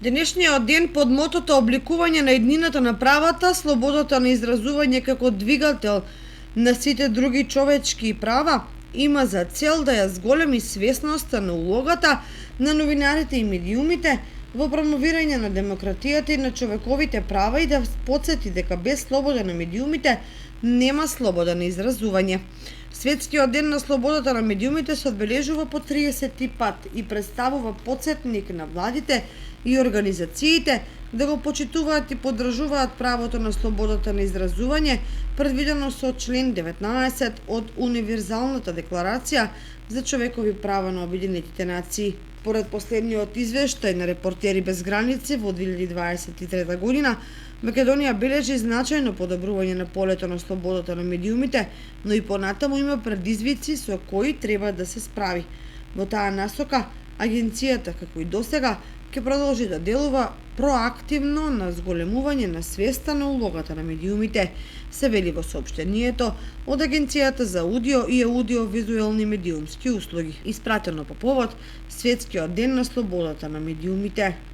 Денешниот ден под мотото обликување на еднината на правата, слободата на изразување како двигател на сите други човечки права, има за цел да ја зголеми свесноста на улогата на новинарите и медиумите во промовирање на демократијата и на човековите права и да потсети дека без слобода на медиумите нема слобода на изразување. Светскиот ден на слободата на медиумите се одбележува по 30 пат и представува потсетник на владите и организациите да го почитуваат и поддржуваат правото на слободата на изразување, предвидено со член 19 од Универзалната декларација за човекови права на Обединетите нации. Поред последниот извештај на Репортери без граници во 2023 година, Македонија бележи значајно подобрување на полето на слободата на медиумите, но и понатаму има предизвици со кои треба да се справи. Во таа насока, агенцијата, како и досега, ќе продолжи да делува проактивно на зголемување на свеста на улогата на медиумите, се вели во соопштението од Агенцијата за аудио и аудиовизуелни медиумски услуги, испратено по повод Светскиот ден на слободата на медиумите.